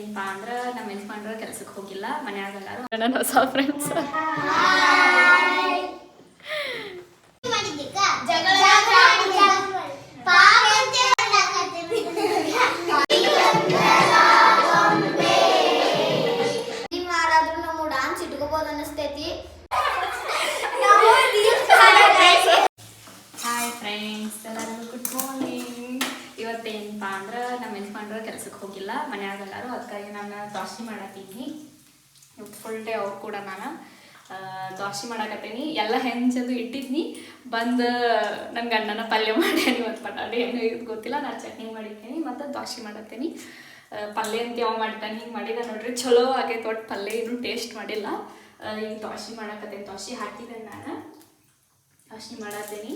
ಏನಪ್ಪಾ ಅಂದ್ರೆ ನಮ್ಮ ಯಜಮಾನ್ರು ಕೆಲಸಕ್ಕೆ ಹೋಗಿಲ್ಲ, ಮನ್ಯಾಗ ಎಲ್ಲಾರು ನನ್ನ ಹೊಸ ಫ್ರೆಂಡ್ಸ್. ಹಾಯ್ ಫ್ರೆಂಡ್ಸ್, ಎಲ್ಲರಿಗೂ ಗುಡ್ ಮಾರ್ನಿಂಗ್. ಇವತ್ತೇನಪ್ಪ ಅಂದ್ರೆ ನಮ್ಮ ಯಜಮಾನ್ರು ಕೆಲಸಕ್ಕೆ ಹೋಗಿಲ್ಲ, ಮನ್ಯಾಗ ಎಲ್ಲಾರು. ಅದಕ್ಕಾಗಿ ನಾನು ದೋಸೆ ಮಾಡತ್ತೀನಿ. ಫುಲ್ ಡೇ ಅವ್ರು ಕೂಡ ನಾನು ದೋಸೆ ಮಾಡಕತ್ತೀನಿ. ಎಲ್ಲ ಹೆಂಚದು ಇಟ್ಟಿದ್ನಿ, ಬಂದು ನನ್ನ ಗಂಡನ ಪಲ್ಯ ಮಾಡ್ಯಾನಿ. ಇವತ್ತು ಪಟಾಟೆ ಏನು ಇದು ಗೊತ್ತಿಲ್ಲ, ನಾನು ಚಟ್ನಿ ಮಾಡಿದ್ದೀನಿ ಮತ್ತು ದೋಸೆ ಮಾಡತ್ತೀನಿ. ಪಲ್ಯ ಅಂತ ಯಾವ ಮಾಡ್ತಾನೆ ಹಿಂಗೆ ಮಾಡಿದ ನೋಡ್ರಿ, ಚಲೋ ಆಗೈತೆ. ಒಟ್ಟು ಪಲ್ಯ ಇನ್ನೂ ಟೇಸ್ಟ್ ಮಾಡಿಲ್ಲ. ಈಗ ದೋಸೆ ಮಾಡಕತ್ತೀನಿ. ದೋಸೆ ಹಾಕಿದ್ದೇನೆ, ನಾನು ದೋಸೆ ಮಾಡತ್ತೀನಿ.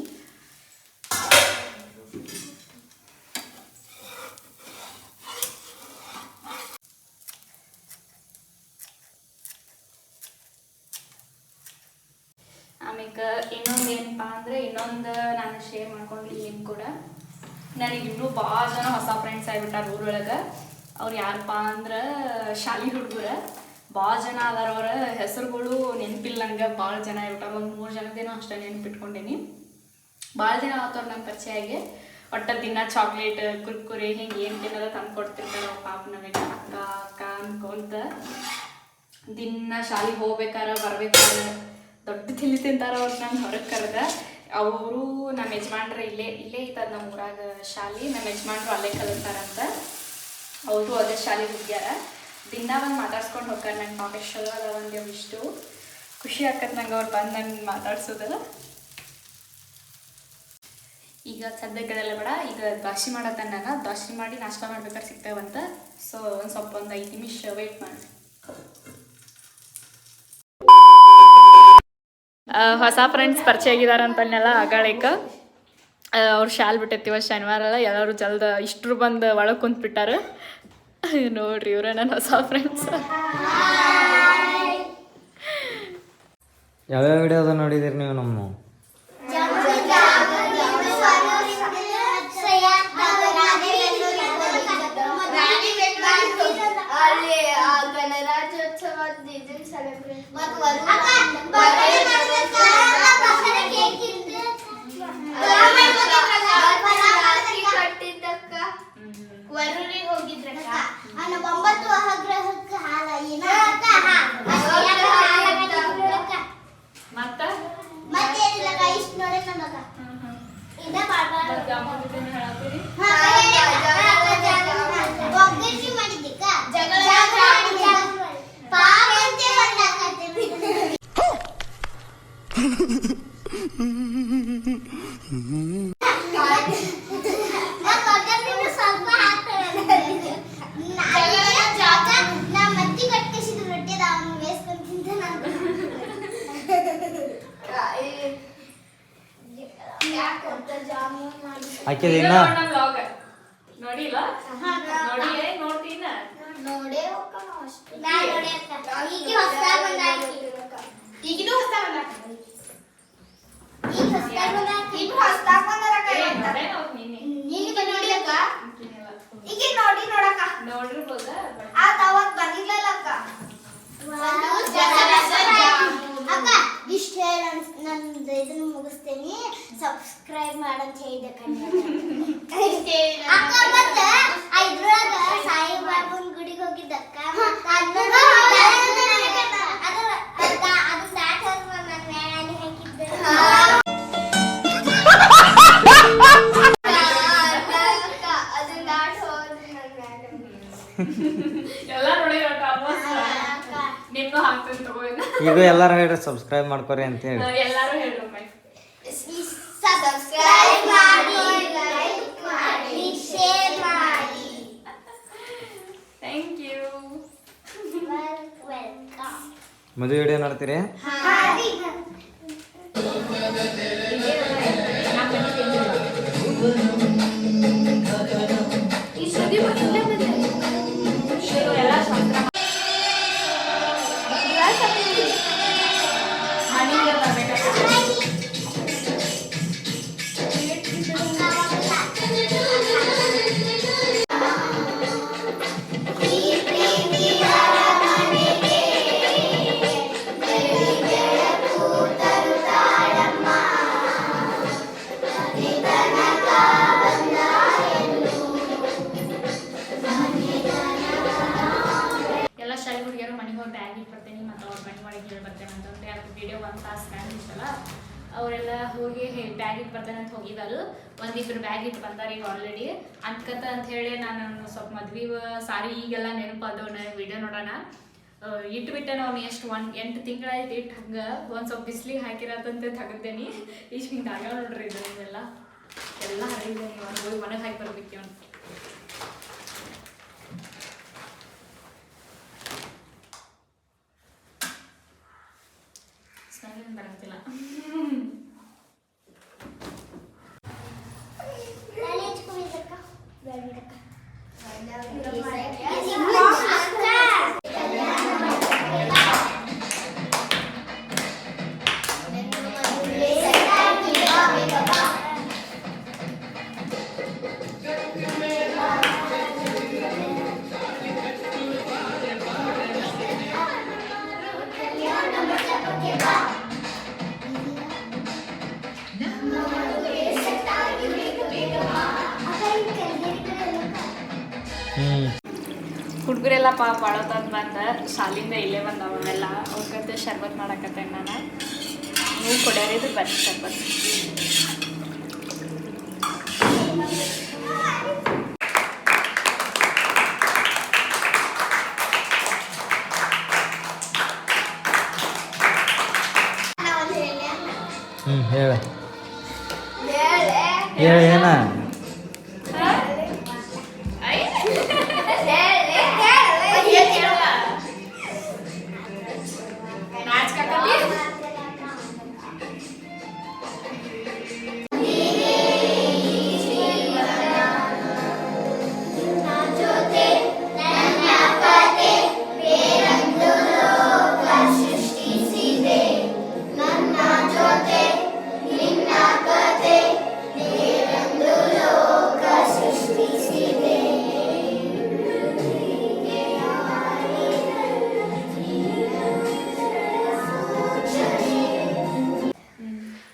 ಆಮೇಲೆ ಇನ್ನೊಂದು ಏನಪ್ಪ ಅಂದರೆ, ಇನ್ನೊಂದು ನಾನು ಶೇರ್ ಮಾಡ್ಕೊಂಡ್ಲಿ ನಿಮ್ಮ ಕೂಡ. ನನಗೆ ಇನ್ನೂ ಭಾಳ ಜನ ಹೊಸ ಫ್ರೆಂಡ್ಸ್ ಆಗಿಬಿಟ್ಟಾರ ಊರೊಳಗೆ. ಅವ್ರು ಯಾರಪ್ಪ ಅಂದ್ರೆ ಶಾಲೆ ಹುಡುಗರ. ಭಾಳ ಜನ ಅದಾರ. ಅವರ ಹೆಸರುಗಳು ನೆನಪಿಲ್ಲ ನಂಗೆ. ಭಾಳ ಜನ ಆಗಿಬಿಟ್ಟಾರ. ಒಂದು 3 ಜನದೇನೋ ಅಷ್ಟೇ ನೆನ್ಪಿಟ್ಕೊಂಡೇನಿ. ಭಾಳ ಜನ ಆತವ್ರು ನನ್ನ ಪರಿಚಯ ಆಗಿ. ಒಟ್ಟು ದಿನ ಚಾಕ್ಲೇಟ್, ಕುರ್ಕುರೆ ಹಿಂಗೆ ಏನು ತಿನ್ನೋದ ತಂದು ಕೊಡ್ತಿರ್ತಾರೆ ಪಾಪ ನನಗೆ. ಅಕ್ಕ ಅಕ್ಕ ಅನ್ಕೊಂತ ದಿನ ಶಾಲೆಗೆ ಹೋಗ್ಬೇಕಾರ ಬರ್ಬೇಕಾರೆ ದೊಡ್ಡ ತಿಳಿ ತಿಂತಾರೆ ಅವ್ರು. ನಂಗೆ ಹೊರಗೆ ಕರೆದ ಅವರು ನಮ್ಮ ಯಜಮಾನ್ರು ಇಲ್ಲೇ ಇರ್ತದ ನಮ್ಮ ಊರಾಗ ಶಾಲೆ. ನಮ್ಮ ಯಜಮಾನ್ರು ಅಲ್ಲೇ ಕಲಿತಾರಂತ. ಅವರು ಅದೇ ಶಾಲೆಗೆ ಹೋಗ್ಯಾರ. ದಿನ ಬಂದು ಮಾತಾಡ್ಸ್ಕೊಂಡು ಹೋಗ್ತಾರೆ. ನಂಗೆ ಪಾಪ ಚಲೋ ಅದ ಒಂದು ಇಷ್ಟು ಖುಷಿ ಆಕತ್ ನಂಗೆ ಅವ್ರು ಬಂದು ನಂಗೆ ಮಾತಾಡ್ಸೋದಲ್ಲ. ಈಗ ಸದ್ಯಕ್ಕೆಲ್ಲ ಬೇಡ, ಈಗ ದೋಸೆ ಮಾಡತ್ತ. ನಾನು ದೋಸೆ ಮಾಡಿ ನಾಷ್ಟ ಮಾಡ್ಬೇಕಾದ್ರೆ ಸಿಗ್ತೇವಂತ. ಸೊ ಒಂದು 5 ನಿಮಿಷ ವೆಯ್ಟ್ ಮಾಡಿ. ಹೊಸ ಫ್ರೆಂಡ್ಸ್ ಪರಿಚಯ ಆಗಿದಾರಂತನ್ನೆಲ್ಲ ಆಗಾಳಿಕ. ಅವ್ರು ಶಾಲೆ ಬಿಟ್ಟೈತಿವ ಶನಿವಾರ ಎಲ್ಲ. ಎಲ್ಲರೂ ಜಲ್ದ ಇಷ್ಟರು ಬಂದು ಒಳಗೆ ಕುಂತ್ಬಿಟ್ಟಾರ. ನೋಡ್ರಿ ಇವ್ರ ನನ್ನ ಹೊಸ ಫ್ರೆಂಡ್ಸ್. ಯಾವ್ಯಾವ ವಿಡಿಯೋದ ನೋಡಿದಿರಿ ನೀವು ನಮ್ಮ? ಹಾಕಿದೀನ ನೋಡಿಲ್ಲ ನೋಡ್ತೀನ ನೋಡಿರ್ಬೋದ. ಇಷ್ಟ ಹೇಳಿ ನಂದು ಇದನ್ನು ಮುಗಿಸ್ತೇನೆ. ಸಬ್ಸ್ಕ್ರೈಬ್ ಮಾಡಂತ ಹೇಳಿದೆ ಅಕ್ಕ. ಮತ್ತೆ ಇದ್ರೊಳಗ ಸಾಯಿಬಾಬಾನ ಗುಡಿಗೆ ಹೋಗಿದ್ದಕ್ಕ. ಅದನ್ನ ದಾಟ್ ಹೋಗಿ ನನ್ನ ಮ್ಯಾಲೆ ಹಾಕಿದ್ದೆ. ಎಲ್ಲ ನೋಡಿ ನಿಮ್ಗೂ ಹಾಕ್ತೀನಿ ತಗೋ. ಈಗ ಎಲ್ಲರೂ ಹೇಳ್ರಿ ಸಬ್ಸ್ಕ್ರೈಬ್ ಮಾಡ್ಕೊರಿ ಅಂತ ಹೇಳಿ. ಎಲ್ಲರೂ ಹೇಳ್ರಿ ಸಬ್ಸ್ಕ್ರೈಬ್ ಮಾಡಿ, ಲೈಕ್ ಮಾಡಿ, ಶೇರ್ ಮಾಡಿ. Thank you. ವೆಲ್ಕಮ್. ಮದುವೆ ವಿಡಿಯೋ ನೋಡ್ತೀರಿ? Please ಬ್ಯಾಗ್ ಇಟ್ಟು ಬರ್ತೀನಿ ಮತ್ತು ಅವ್ರ ಮನೆ ಒಳಗೆ ಹೇಳಿ ಬರ್ತೇನೆ ಅಂತಂದ್ರೆ ಅದು ವಿಡಿಯೋ 1 ತಾಸು ಕಾಣಿಸ್ತಲ್ಲ ಅವರೆಲ್ಲ ಹೋಗಿ ಬ್ಯಾಗ್ ಇಟ್ಟು ಬರ್ತೇನೆ ಅಂತ ಹೋಗಿದ್ದಾರೆ. ಒಂದಿಬ್ರು ಬ್ಯಾಗ್ ಇಟ್ಟು ಬಂದಾರ ಈಗ ಆಲ್ರೆಡಿ ಅಂದ್ಕತ್ತ ಅಂತ ಹೇಳಿ ನಾನು ಸ್ವಲ್ಪ ಮದ್ವೆ ಸಾರಿ ಈಗೆಲ್ಲ ನೆನಪಾದವ್ ವಿಡಿಯೋ ನೋಡೋಣ. ಇಟ್ಬಿಟ್ಟೆ ನಾವು ಎಷ್ಟು 8 ತಿಂಗಳಾಯ್ತು ಇಟ್ಟು ಹಂಗೆ ಒಂದು ಸ್ವಲ್ಪ ಬಿಸಿಲಿಗೆ ಹಾಕಿರತ್ತಂತೆ ತೆಗೆದೇನಿ. ಇಷ್ಟು ಹಿಂಗೆ ಆಗ ನೋಡ್ರಿ ಇದೆಲ್ಲ ಎಲ್ಲ ಹರಿದೇನಿ ಹೋಗಿ ಮನೆಗೆ ಹಾಕಿ ಬರ್ಬೇಕು ಅಂತ. ಸ್ಮೆಲ್ ಬರಂತಿಲ್ಲ. ಹುಡುಗರೆಲ್ಲ ಬಾಳೋತಂದು ಬಂದ ಶಾಲಿಂದ ಇಲ್ಲೇ ಬಂದವ ಅವೆಲ್ಲ ಅವ್ರಿಗಂತ ಶರ್ಬತ್ ಮಾಡಕತ್ತೆ ನಾನು. ನೀವು ಕೊಡೋರಿದ್ರು ಬರ್ರಿ ಶರ್ಬತ್. ಹೇಳ ಹೇಳ ಏನ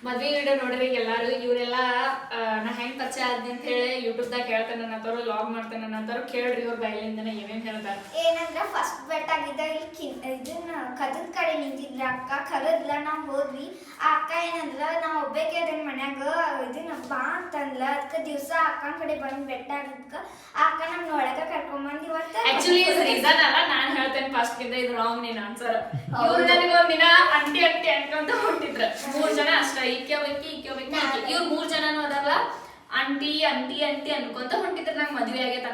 ಮದ್ವೆ ವಿಡಿಯೋ ನೋಡ್ರಿ ಎಲ್ಲಾರು. ಇವರೆಲ್ಲ ನಾ ಹೆಂಗ್ ಪರಿಚಯ ಆದ್ನಿ ಅಂತ ಹೇಳಿ ಯೂಟ್ಯೂಬ್ದಾಗ ಹೇಳ್ತೇನೆ ನನ್ನಂತವ್ರು ಲಾಗ್ ಮಾಡ್ತೇನೆ ನನ್ನಂತವ್ರು ಕೇಳ್ರಿ ಇವ್ರ ಬಯಲಿಂದನೇ ಏನೇನ್ ಹೇಳ್ತಾರೆ. ಏನಂದ್ರೆ ಫಸ್ಟ್ ಬೆಟ್ ಆಗಿದ್ದ ಇಲ್ಲಿ ಇದನ್ನ ಕದದ ಕಡೆ ನಿಂತಿದ್ರ ಅಕ್ಕ ಕರದ್ಲ ನಾವ್ ಹೋದ್ವಿ. ಆ ಅಕ್ಕ ಏನಂದ್ರ ನಾವ್ ಒಬ್ಬೇಕೆ ಅದನ್ ಮನ್ಯಾಗ ಇದನ್ನ ಬಾ ಅಂತಂದ್ಲ. ಅದಕ್ಕ ದಿವ್ಸ ಅಕ್ಕನ ಕಡೆ ಬಂದ್ ಬೆಟ್ಟ ಆಗಿದ್ಕ ಆ ಅಕ್ಕ ನಮ್ನ ಒಳಗ ಕರ್ಕೊಂಬಂದ್ ಇವತ್ತ ಆಕ್ಚುಲಿ ಇದು ರೀಸನ್ ಅಲ್ಲ, ನಾನ್ ಹೇಳ್ತೇನೆ ಫಸ್ಟ್ ಗಿಂತ ಇದು ರಾಂಗ್ ನೀನ್ ಆನ್ಸರ್. ಇವ್ರು ನನಗೆ ಒಂದಿನ ಅಂಟಿ ಅನ್ಕೊಂತ ಹೊಂಟಿದ್ರ 3 ಜನ ಅಷ್ಟ. ಈಕೆ ಒಬ್ಬಾಕಿ ಇವ್ರು 3 ಜನನು ಅದಲ್ಲ ಅಂಟಿ ಅಂಟಿ ಅಂಟಿ ಅನ್ಕೊಂತ ಹೊಂಟಿದ್ರ. ನಂಗೆ ಮದ್ವೆ ಆಗೈತೆ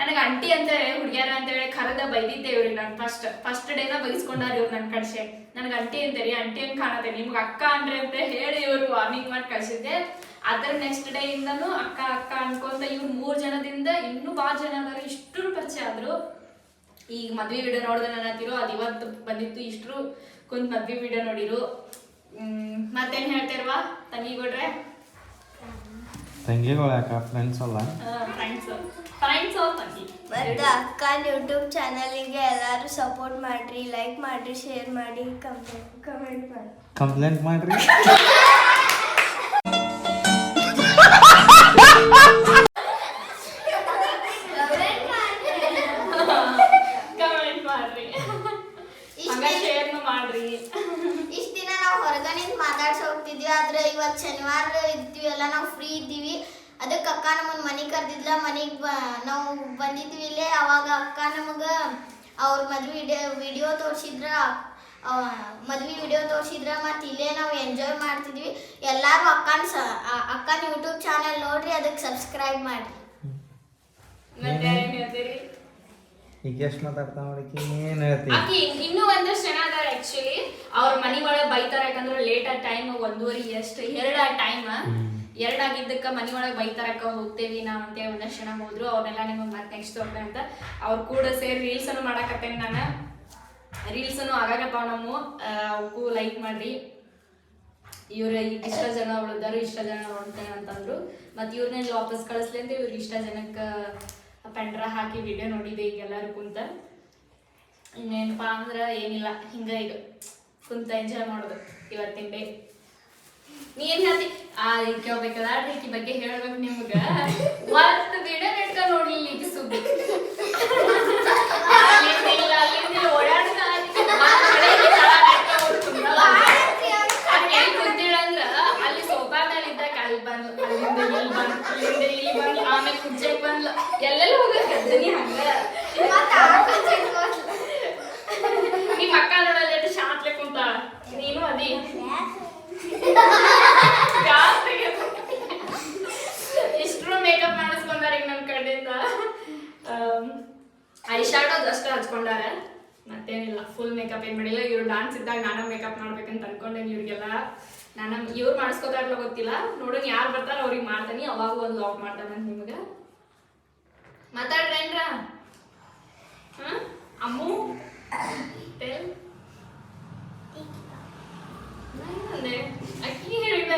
ನನಗೆ ಅಂಟಿ ಅಂತೇಳಿ ಹುಡುಗ್ಯಾರ ಅಂತೇಳಿ ಕರೆದ ಬೈದಿದ್ದೆ ಇವ್ರಿಗೆ. ನಾನು ಫಸ್ಟ್ ಡೇನ ಬೈಸ್ಕೊಂಡಾರ ಇವ್ರು ನನ್ನ ಕಳ್ಸೆ. ನನಗೆ ಅಂಟಿ ಅಂತೀರಿ ಅಂಟಿ ಅಂತ ಕಾಣತ್ತೆ ನಿಮ್ಗೆ ಅಕ್ಕ ಅಂದ್ರೆ ಅಂತ ಹೇಳಿ ಇವ್ರು ವಾರ್ನಿಂಗ್ ಮಾಡಿ ಕಳ್ಸಿದ್ದೆ. ಅದ್ರ ನೆಕ್ಸ್ಟ್ ಡೇ ಇಂದನು ಅಕ್ಕ ಅಕ್ಕ ಅನ್ಕೊಂತ ಇವ್ರು 3 ಜನದಿಂದ ಇನ್ನೂ ಭಾಳ ಜನ ಅದಾರ. ಇಷ್ಟರು ಪರಿಚಯ ಆದ್ರು. ಈಗ ಮದ್ವೆ ವಿಡಿಯೋ ನೋಡಿದ್ರೆ ನನ್ನ ಹತ್ತಿರೋ ಅದು ಇವತ್ತು ಬಂದಿತ್ತು. ಇಷ್ಟರು ಕುಂತ್ ಮದ್ವೆ ವಿಡಿಯೋ ನೋಡಿರು. ಮತ್ತೇನ್ ಹೇಳ್ತಿರ್ವಾ ತಂಗಿಗೊಡ್ರೆ? ತಂಗಿಗಳು ಯಾಕ ಫ್ರೆಂಡ್ಸ್ ಅಲ್ಲ ಫ್ರೆಂಡ್ಸ್ ತಂಗಿ. ಮತ್ತೆ ಅಕ್ಕನ ಯೂಟ್ಯೂಬ್ ಚಾನಲ್ಗೆ ಎಲ್ಲರೂ ಸಪೋರ್ಟ್ ಮಾಡ್ರಿ, ಲೈಕ್ ಮಾಡ್ರಿ, ಶೇರ್ ಮಾಡಿ, ಕಮೆಂಟ್ ಮಾಡಿ. ಕಂಪ್ಲೇಂಟ್ ಮಾಡ್ರಿ. ಕಮೆಂಟ್ ಮಾಡ್ರಿ, ಶೇರ್ನು ಮಾಡ್ರಿ. ಇಷ್ಟ ದಿನ ನಾವು ಹೊರಗನಿಂದ ಮಾತಾಡ್ಸ ಹೋಗ್ತಿದ್ವಿ, ಆದ್ರೆ ಇವತ್ತು ಶನಿವಾರ ಇರ್ತೀವಿ ಎಲ್ಲ ನಾವು ಫ್ರೀ ಇದ್ದೀವಿ. ಅದಕ್ಕೆ ಅಕ್ಕ ನಮ್ಮನ್ನ ಮನೆಗೆ ಕರೆದಿದ್ಲ. ಮನೆಗೆ ನಾವು ಬಂದಿದ್ವಿ ಇಲ್ಲೇ. ಅವಾಗ ಅಕ್ಕ ನಮಗೆ ಅವ್ರ ಮದ್ವೆ ವಿಡಿಯೋ ತೋರಿಸಿದ್ರ, ಮದ್ವೆ ವಿಡಿಯೋ ತೋರಿಸಿದ್ರ. ಮತ್ತು ಇಲ್ಲೇ ನಾವು ಎಂಜಾಯ್ ಮಾಡ್ತಿದ್ವಿ. ಎಲ್ಲರೂ ಅಕ್ಕನ ಯೂಟ್ಯೂಬ್ ಚಾನಲ್ ನೋಡ್ರಿ, ಅದಕ್ಕೆ ಸಬ್ಸ್ಕ್ರೈಬ್ ಮಾಡಿ. ಮತ್ತೆ ಏನ್ ಹೇಳ್ತೀರಿ? ಈಗ ಎಷ್ಟು ಮಾತಾಡ್ತಾ ನೋಡಿಕಿ ಏನ್ ಹೇಳ್ತಿ? ಆಕಿ ಇನ್ನೂ ಒಂದಷ್ಟು ಜನ ಅದಾರ ಆಕ್ಚುಲಿ ಅವ್ರ ಮನಿ ಒಳಗೆ ಬೈತಾರ. ಯಾಕಂದ್ರೆ ಲೇಟ್ ಆದ ಟೈಮ್ 1:30 ಎಷ್ಟು 2 ಟೈಮ್ 2 ಆಗಿದ್ದಕ್ಕ ಮನಿ ಒಳಗೆ ಬೈತಾರಕ್ಕ ಹೋಗ್ತೇವಿ ನಾವ್ ಅಂತೇಳಿ ಒಂದಷ್ಟು ಜನ ಹೋದ್ರು. ಅವ್ರನ್ನೆಲ್ಲ ನಿಮಗೆ ಮತ್ತೆ ನೆಕ್ಸ್ಟ್ ಹೋಗ್ತೇನೆ ಅಂತ ಅವ್ರು ಕೂಡ ಸೇರಿ ರೀಲ್ಸ್ ಅನ್ನು ಮಾಡಾಕತ್ತೇನೆ. ನಾನು ರೀಲ್ಸ್ ಅನ್ನು ಆಗಾಕತ್ತಾವ ನಮ್ಮ ಅವಕ್ಕೂ ಲೈಕ್ ಮಾಡ್ರಿ. ಇವ್ರ ಇಷ್ಟ ಜನ ಉಳಿದಾರು, ಇಷ್ಟ ಜನ ನೋಡ್ತೇನೆ ಅಂತಂದ್ರು. ಮತ್ತು ಇವ್ರನ್ನ ವಾಪಸ್ ಕಳಿಸ್ಲಿ ಅಂತ ಇವ್ರಿಗೆ ಇಷ್ಟ ಜನಕ್ಕೆ ಪೆಂಡ್ರ ಹಾಕಿ ವಿಡಿಯೋ ನೋಡಿದೆ ಈಗ ಎಲ್ಲರೂ ಕುಂತ. ಇನ್ನೇನಪ್ಪ ಅಂದ್ರೆ ಏನಿಲ್ಲ, ಹಿಂಗ ಈಗ ಕುಂತ ಎಂಜಾಯ್ ಮಾಡೋದು ಇವತ್ತಿನ ಡೇ. ನೀ ಏನ್ ಹೇಳ್ತಿ? ಈಕೆ ಹೋಗ್ಬೇಕಲ್ಲ ಈಕಿ ಬಗ್ಗೆ ಹೇಳ್ಬೇಕು ನಿಮ್ಗ. ಒಂದು ವಿಡಿಯೋ ನೆಟ್ಕ ನೋಡ್ಲಿಲ್ಲ ಈಗ ಸುದ್ದಿ ಅಲ್ಲಿಂದ ಓಡಾಡ್ತಾ ಹಚ್ಕೊಂಡಾರ, ಮತ್ತೇನಿಲ್ಲ. ಫುಲ್ ಮೇಕಪ್ ಏನು ಮಾಡಿಲ್ಲ. ಇವ್ರು ಡಾನ್ಸ್ ಇದ್ದಾಗ ನಾನು ಮೇಕಪ್ ಮಾಡ್ಬೇಕಂತ ಅನ್ಕೊಂಡೇನಿ. ಇವ್ರಿಗೆಲ್ಲ ಇವ್ರು ಮಾಡಿಸ್ಕೋತಾರಲ್ಲ ಗೊತ್ತಿಲ್ಲ, ನೋಡೋಣ ಯಾರು ಬರ್ತಾರ ಅವ್ರಿಗೆ ಮಾಡ್ತಾನೆ. ಅವಾಗ ಒಂದು ಲಾಗ್ ಮಾಡ್ತಾನೆ ನಿಮ್ಗೆ. ಮಾತಾಡ್ರೇನ್ರ ಅಮ್ಮು ಟೆಲ್ ಅಕ್ಕಿ ಹೇಳಿದ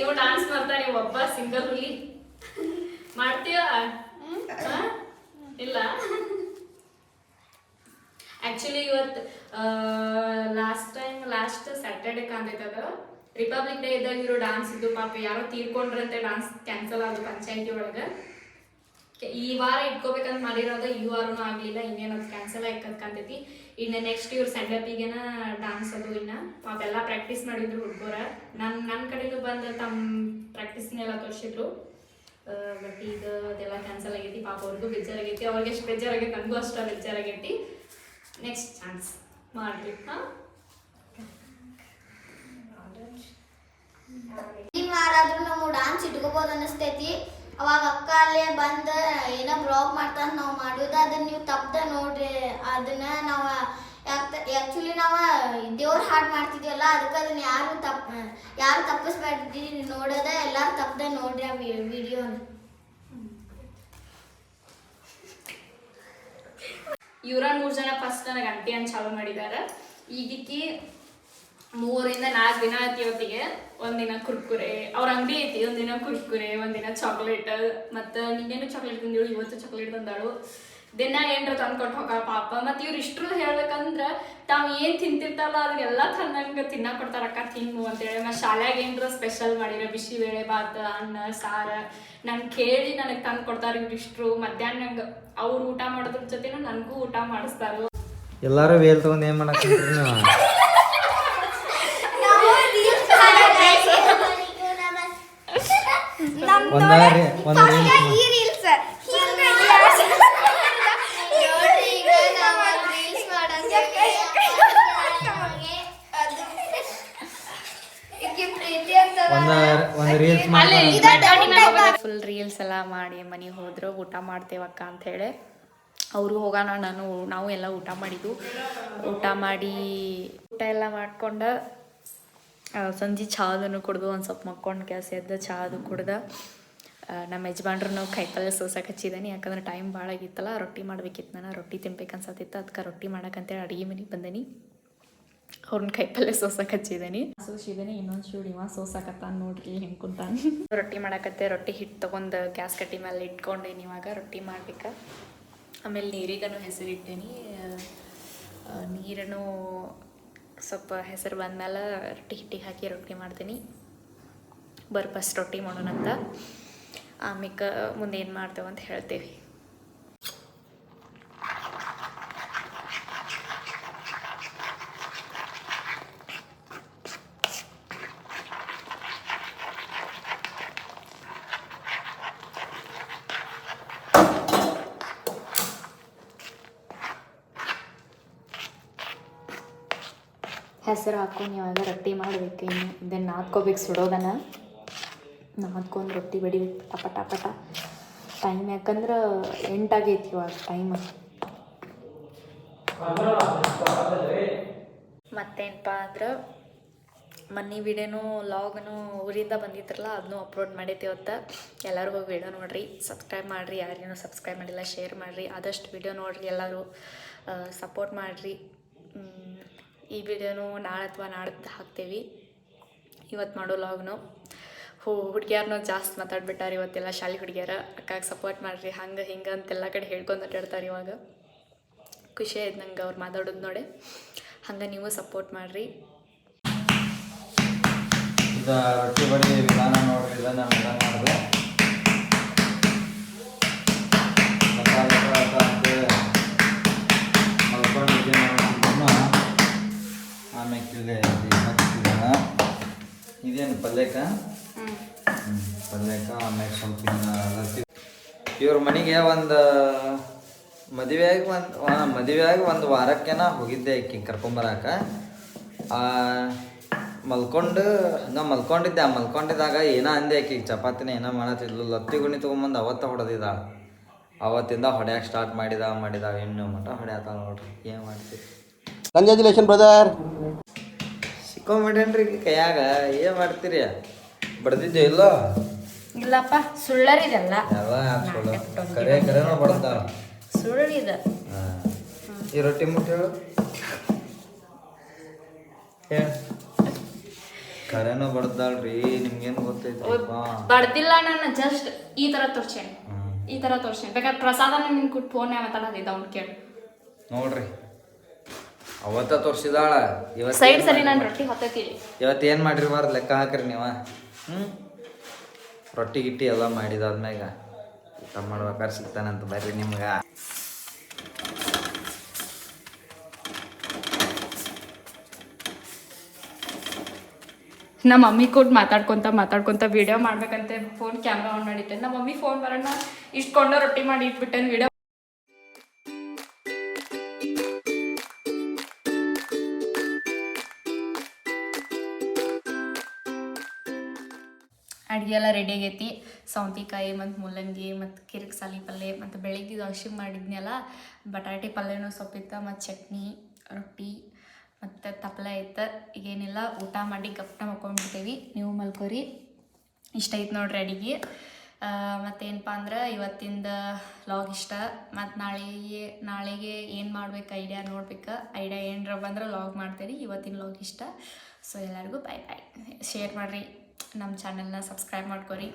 ಇವ್ ಡಾನ್ಸ್ ಮಾಡ್ತಾನೆ ಒಬ್ಬ ಸಿಂಗಲ್ ಹುಲಿ. ಮಾಡ್ತೀವ ಇಲ್ಲ? ಆಕ್ಚುಲಿ ಇವತ್ತು ಲಾಸ್ಟ್ ಸ್ಯಾಟರ್ಡೆ ಕಾಣ್ತೈತದ ರಿಪಬ್ಲಿಕ್ ಡೇ ಇದ್ದಾಗ ಇರೋ ಡಾನ್ಸ್ ಇದ್ದು. ಪಾಪ ಯಾರೋ ತೀರ್ಕೊಂಡ್ರಂತೆ, ಡಾನ್ಸ್ ಕ್ಯಾನ್ಸಲ್ ಆದ್ರು ಪಂಚಾಯತಿ ಒಳಗೆ. ಈ ವಾರ ಇಟ್ಕೋಬೇಕಂತ ಮಾಡಿರೋದು, ಈ ವಾರನೂ ಆಗ್ಲಿಲ್ಲ. ಇನ್ನೇನದು ಕ್ಯಾನ್ಸಲ್ ಆಯ್ಕಂತೈತಿ. ಇನ್ನು ನೆಕ್ಸ್ಟ್ ಇವ್ರು ಸೆಂಡಪ್ಪಿಗೆನ ಡಾನ್ಸ್ ಅದು. ಇನ್ನ ಪಾಪ ಎಲ್ಲ ಪ್ರಾಕ್ಟೀಸ್ ಮಾಡಿದ್ರು ಹುಡುಗರ. ನನ್ನ ಕಡೆಗೂ ಬಂದು ತಮ್ಮ ಪ್ರಾಕ್ಟೀಸ್ನೆಲ್ಲ ತೋರಿಸಿದ್ರು. ಬಟ್ ಈಗ ಅದೆಲ್ಲ ಕ್ಯಾನ್ಸಲ್ ಆಗೈತಿ. ಪಾಪ ಅವ್ರಿಗೂ ಬೇಜಾರಾಗೈತಿ. ಅವ್ರಿಗೆ ಎಷ್ಟು ಬೇಜಾರಾಗೈತಿ, ನನಗೂ ಅಷ್ಟು ಬೇಜಾರಾಗೈತಿ. ನೆಕ್ಸ್ಟ್ ಚಾನ್ಸ್ ಮಾಡ್ರಿ. ಈ ವಾರಾದ್ರೂ ನಾವು ಡಾನ್ಸ್ ಇಟ್ಕೋಬಹುದು ಅನಿಸ್ತೈತಿ. ಅವಾಗ ಅಕ್ಕ ಅಲ್ಲೇ ಬಂದು ಏನೋ ಬ್ಲಾಗ್ ಮಾಡ್ತಾನೆ ನಾವು ಮಾಡೋದು. ಅದನ್ನ ನೀವು ತಪ್ಪದ ನೋಡ್ರಿ. ಅದನ್ನ ನಾವು ಆ್ಯಕ್ಚುಲಿ ನಾವು ದೇವ್ರ ಹಾಡು ಮಾಡ್ತಿದ್ವಲ್ಲ, ಅದಕ್ಕೆ ಅದನ್ನ ಯಾರು ತಪ್ಪಿಸ್ಬೇಡ್ರಿ ನೋಡೋದ. ಎಲ್ಲರೂ ತಪ್ಪದ ನೋಡ್ರಿ ಆ ವಿಡಿಯೋನ. ಇವ್ರ 3 ಜನ ಫಸ್ಟ್ ನನಗೆ ಅಂಟಿ ಅಂತ ಚಾಲು ಮಾಡಿದ್ದಾರೆ. ಈಗಿಕ್ಕಿ 3 ರಿಂದ 4 ದಿನ ಆಯ್ತು. ಇವತ್ತಿಗೆ ಒಂದಿನ ಕುರ್ಕುರೆ, ಅವ್ರ ಅಂಗಡಿ ಐತಿ. ಒಂದಿನ ಕುರ್ಕುರೆ, ಒಂದಿನ ಚಾಕ್ಲೇಟ್, ಮತ್ತು ನಿನ್ನೇನು ಚಾಕ್ಲೇಟ್ ತಂದೇಳು, ಇವತ್ತು ಚಾಕ್ಲೇಟ್ ತಂದಾಳು. ದಿನ ಏನ್ರ ತಂದು ಕೊಟ್ಟು ಹೋಗ ಪಾಪ. ಮತ್ತು ಇವ್ರು ಇಷ್ಟರು ಹೇಳ್ಬೇಕಂದ್ರೆ ತಾವು ಏನು ತಿಂತಿರ್ತಾರಲ್ಲ ಅದನ್ನೆಲ್ಲ ತಂದಂಗೆ ತಿನ್ನಕ್ಕೆ ಕೊಡ್ತಾರಕ್ಕ, ತಿನ್ನು ಅಂತೇಳಿ. ಮತ್ತು ಶಾಲ್ಯಾಗ ಏನರ ಸ್ಪೆಷಲ್ ಮಾಡಿರೋ ಬಿಸಿಬೇಳೆ ಬಾತ್, ಅನ್ನ ಸಾರು ನಾನು ಕೇಳಿ ನನಗೆ ತಂದು ಕೊಡ್ತಾರೆ ಇವ್ರು ಇಷ್ಟರು. ಮಧ್ಯಾಹ್ನ ನಂಗೆ ಅವ್ರು ಊಟ ಮಾಡೋದ್ರ ಜೊತೆನೂ ನನಗೂ ಊಟ ಮಾಡಿಸ್ತಾರೆ. ಎಲ್ಲರೂ ವೇಲ್ ತಗೊಂಡು ಏನು ಮಾಡಕ್ಕೆ ನೀವು? ಫುಲ್ ರೀಲ್ಸ್ ಎಲ್ಲ ಮಾಡಿ ಮನೆಗೆ ಹೋದ್ರು. ಊಟ ಮಾಡ್ತೇವಕ್ಕ ಅಂತ ಹೇಳಿ ಅವರು ಹೋಗೋಣ. ನಾವು ಎಲ್ಲ ಊಟ ಮಾಡಿದ್ದು. ಊಟ ಮಾಡಿ ಊಟ ಎಲ್ಲ ಮಾಡ್ಕೊಂಡು ಸಂಜೆ ಚಾದನ್ನು ಕುಡ್ದು ಒಂದು ಸ್ವಲ್ಪ ಮಕ್ಕೊಂಡು ಕೆಲಸ ಎದ್ದು ಚಾದು ಕುಡ್ದು ನಮ್ಮ ಯಜಮಾನ್ರು ಕೈಪಲ್ಲೆ ಸೋಸಕ್ಕೆ ಹಚ್ಚಿದ್ದಾನೆ. ಯಾಕಂದ್ರೆ ಟೈಮ್ ಭಾಳ ಆಗಿತ್ತಲ್ಲ, ರೊಟ್ಟಿ ಮಾಡ್ಬೇಕಿತ್ತು. ನಾನು ರೊಟ್ಟಿ ತಿನ್ಬೇಕು ಅನ್ಸತ್ತಿತ್ತು. ಅದಕ್ಕೆ ರೊಟ್ಟಿ ಮಾಡೋಕ್ಕಂತೇಳಿ ಅಡುಗೆ ಮನೆಗೆ ಬಂದೇನಿ. ಅವ್ರನ್ನ ಕೈಪಲ್ಲೆ ಸೋಸಕ್ಕೆ ಹಚ್ಚಿದ್ದೀನಿ. ಸೋಸಿದ್ದೀನಿ. ಇನ್ನೊಂದು ಚೂಡಿ ಸೋಸಕತ್ತಾನ ನೋಡ್ರಿ ಹೆಂಗೆ ಕುಂತಾನ. ರೊಟ್ಟಿ ಮಾಡಕತ್ತೆ. ರೊಟ್ಟಿ ಹಿಟ್ಟು ತೊಗೊಂಡು ಗ್ಯಾಸ್ ಕಟ್ಟಿ ಮೇಲೆ ಇಟ್ಕೊಂಡೇನಿ. ಇವಾಗ ರೊಟ್ಟಿ ಮಾಡ್ಬೇಕು. ಆಮೇಲೆ ನೀರಿಗನು ಹೆಸರಿಟ್ಟೇನಿ. ನೀರನ್ನು ಸ್ವಲ್ಪ ಹೆಸರು ಬಂದಮೇಲೆ ರೊಟ್ಟಿ ಹಿಟ್ಟಿಗೆ ಹಾಕಿ ರೊಟ್ಟಿ ಮಾಡ್ತೀನಿ. ಫಸ್ಟ್ ರೊಟ್ಟಿ ಮಾಡೋಣಂತ, ಆಮೇಲೆ ಮುಂದೆ ಏನು ಮಾಡ್ತೇವೆ ಅಂತ ಹೇಳ್ತೇವೆ. ಹೆಸರು ಹಾಕ್ಕೊಂಡು ಇವಾಗ ರೊಟ್ಟಿ ಮಾಡಬೇಕು. ಇನ್ನು ಇದನ್ನು ನಾದ್ಕೋಬೇಕು. ಸುಡೋದನ್ನು ನಾದ್ಕೊಂಡು ರೊಟ್ಟಿ ಬಡಿಬೇಕು ಪಟ ಪಟ. ಟೈಮ್ ಯಾಕಂದ್ರೆ 8 ಆಗೈತಿ ಇವಾಗ ಟೈಮ್. ಮತ್ತೇನಪ್ಪ ಅಂದ್ರೆ ಮನೆ ವಿಡಿಯೋನು ಲಾಗ್ನು ಊರಿಂದ ಬಂದಿದ್ರಲ್ಲ, ಅದನ್ನೂ ಅಪ್ಲೋಡ್ ಮಾಡೈತಿ ಇವತ್ತು. ಎಲ್ಲರೂ ಹೋಗಿ ವಿಡಿಯೋ ನೋಡಿರಿ, ಸಬ್ಸ್ಕ್ರೈಬ್ ಮಾಡಿರಿ. ಯಾರೇನೋ ಸಬ್ಸ್ಕ್ರೈಬ್ ಮಾಡಿಲ್ಲ ಶೇರ್ ಮಾಡಿರಿ. ಆದಷ್ಟು ವಿಡಿಯೋ ನೋಡಿರಿ, ಎಲ್ಲರೂ ಸಪೋರ್ಟ್ ಮಾಡಿರಿ. ಈ ವಿಡಿಯೋನು ನಾಳೆ ಅಥವಾ ನಾಡ್ದು ಹಾಕ್ತೇವೆ. ಇವತ್ತು ಮಾಡೋ ಲಾಗ್ನು ಹುಡುಗಿಯಾರನ್ನೂ ಜಾಸ್ತಿ ಮಾತಾಡ್ಬಿಟ್ಟಾರೆ ಇವತ್ತೆಲ್ಲ. ಶಾಲೆ ಹುಡುಗಿಯಾರ ಅಕ್ಕಾಗ ಸಪೋರ್ಟ್ ಮಾಡಿರಿ, ಹಂಗೆ ಹಿಂಗೆ ಅಂತೆಲ್ಲ ಕಡೆ ಹೇಳ್ಕೊಂಡು ಅಡ್ಡಾಡ್ತಾರೆ. ಇವಾಗ ಖುಷಿ ಆಯ್ತು ನಂಗೆ ಅವ್ರು ಮಾತಾಡೋದು ನೋಡಿ. ಹಂಗೆ ನೀವು ಸಪೋರ್ಟ್ ಮಾಡಿರಿ. ಇದು ರೊಟ್ಟಿ ಬಡಿ ವಿಧಾನ ನೋಡ್ರಿ. ಇದನ್ನು ವಿಧಾನ ಮಾಡಿದೆ. ಆಮೇಲೆ ಇದೇನು ಪಲ್ಯಕ ಆಮೇಲೆ ಸ್ವಲ್ಪ ಇವ್ರ ಮನೆಗೆ ಒಂದು ಮದುವೆಯಾಗಿ ಒಂದು ವಾರಕ್ಕೇನ ಹೋಗಿದ್ದೆ ಆಕಿ ಕರ್ಕೊಂಬರಾಕ. ಮಲ್ಕೊಂಡಿದ್ದಾಗ ಏನೋ ಅಂದೆ ಆಕಿಗೆ ಚಪಾತಿನ ಏನೋ ಮಾಡತ್ತಿದ್ಲು. ಲತ್ತಿ ಗುಣಿ ತೊಗೊಂಬಂದು ಅವತ್ತ ಹೊಡೆದಿದ್ದಾಳೆ. ಅವತ್ತಿಂದ ಹೊಡ್ಯಾಕೆ ಸ್ಟಾರ್ಟ್ ಮಾಡಿದ ಇನ್ನು ಮಟ ಹೊಡ್ಯಾತ ನೋಡ್ರಿ ಏನು ಮಾಡ್ತೀರಿ. Congratulation brother. ಸಿಕ್ಕೊಂಬಿಟ್ಟೇನ್ರಿ ಕೈಯಾಗ ಏನು ಮಾಡ್ತೀರಿ ಬಡ್ದಿದ್ದೆ ಇಲ್ಲ ಇಲ್ಲಪ್ಪ ಸುಳ್ಳರಿದೆಲ್ಲ ಎಲ್ಲ ಸುಳ್ಳು ಕರೆನೋ ಬಡ್ತಾವ ಸುಳ್ಳಿದ. ಈ ರೊಟ್ಟಿ ಮುಟ್ಟಿ ಹೇಳು ಕರೆನೋ ಬಡ್ದಾಳ್ರಿ ನಿಮ್ಗೇನು ಗೊತ್ತೈತಿ ಬಡ್ದಿಲ್ಲ ನಾನು ಜಸ್ಟ್ ಈ ತರ ತೋರ್ಸೇನೆ ಬೇಕಾದ್ರೆ ಪ್ರಸಾದ ನಿನ್ ಕೊಟ್ಟು ಫೋನ್ ಮಾತಾಡೋದಿದ್ದ ಅವ್ನು ಕೇಳಿ ನೋಡ್ರಿ ಅವತ್ತ ತೋರ್ಸಿದಾಳ ಸೈಡ್ ಸರಿ ನಾನು ರೊಟ್ಟಿ ಹೊತ್ತೈತಿಲಿ ಇವತ್ತು ಏನು ಮಾಡಿರ್ಬಾರ್ದು ಲೆಕ್ಕ ಹಾಕ್ರಿ ನೀವ ರೊಟ್ಟಿ ಗಿಟ್ಟಿ ಎಲ್ಲ ಮಾಡಿದಾದ್ಮ್ಯಾಗ ಊಟ ಮಾಡ್ಬೇಕಾದ್ರೆ ಸಿಗ್ತಾನಂತ ಬರ್ರಿ ನಿಮ್ಗೆ. ನಮ್ಮ ಮಮ್ಮಿ ಕೂಡ ಮಾತಾಡ್ಕೊಂತ ವಿಡಿಯೋ ಮಾಡ್ಬೇಕಂತೆ ಫೋನ್ ಕ್ಯಾಮ್ರಾ ಆನ್ ಮಾಡಿಟ್ಟೆ. ನಮ್ಮ ಮಮ್ಮಿ ಫೋನ್ ಬರೋಣ ಇಟ್ಕೊಂಡು ರೊಟ್ಟಿ ಮಾಡಿ ಇಟ್ಬಿಟ್ಟೆ ವಿಡಿಯೋ. ಅಡುಗೆ ಎಲ್ಲ ರೆಡಿ ಆಗೈತಿ. ಸೌಂತಿಕಾಯಿ ಮತ್ತು ಮೂಲಂಗಿ ಮತ್ತು ಕಿರಿಕ್ ಸಾಲಿ ಪಲ್ಯ ಮತ್ತು ಬೆಳಿಗ್ಗೆ ದೋಸೆ ಮಾಡಿದ್ನಲ್ಲ ಬಟಾಟೆ ಪಲ್ಯನೂ ಸೊಪ್ಪಿತ್ತು ಮತ್ತು ಚಟ್ನಿ ರೊಟ್ಟಿ ಮತ್ತು ತಪ್ಪಲೆ ಐತೆ. ಈಗೇನಿಲ್ಲ ಊಟ ಮಾಡಿ ಗಪ್ಟ ಮಕ್ಕೊಂಡ್ಬಿಡ್ತೇವೆ. ನೀವು ಮಲ್ಕೋರಿ. ಇಷ್ಟ ಐತೆ ನೋಡ್ರಿ ಅಡುಗೆ. ಮತ್ತೇನಪ್ಪ ಅಂದ್ರೆ ಇವತ್ತಿಂದ ಲಾಗ್ ಇಷ್ಟ. ಮತ್ತು ನಾಳೆಗೆ ಏನು ಮಾಡ್ಬೇಕು ಐಡಿಯಾ ನೋಡ್ಬೇಕು. ಐಡಿಯಾ ಏನರ ಬಂದ್ರೆ ಲಾಗ್ ಮಾಡ್ತೀರಿ. ಇವತ್ತಿನ ಲಾಗ್ ಇಷ್ಟ. ಸೊ ಎಲ್ಲರಿಗೂ ಬಾಯ್ ಶೇರ್ ಮಾಡಿರಿ. ನಮ್ಮ ಚಾನಲ್ನ ಸಬ್ಸ್ಕ್ರೈಬ್ ಮಾಡ್ಕೊರಿ.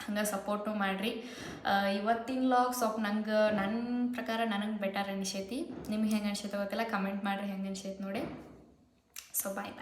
ಹಂಗೆ ಸಪೋರ್ಟು ಮಾಡಿರಿ. ಇವತ್ತಿನ ಲಾಗ್ ಸ್ವಲ್ಪ ನನ್ನ ಪ್ರಕಾರ ನನಗೆ ಬೆಟರ್ ಅನಿಸೈತಿ. ನಿಮ್ಗೆ ಹೆಂಗೆ ಅನ್ಸೈತೆ ಗೊತ್ತಿಲ್ಲ, ಕಮೆಂಟ್ ಮಾಡಿರಿ ಹೆಂಗೆ ಅನ್ಸೈತೆ ನೋಡಿ. ಸೊ ಬಾಯ್.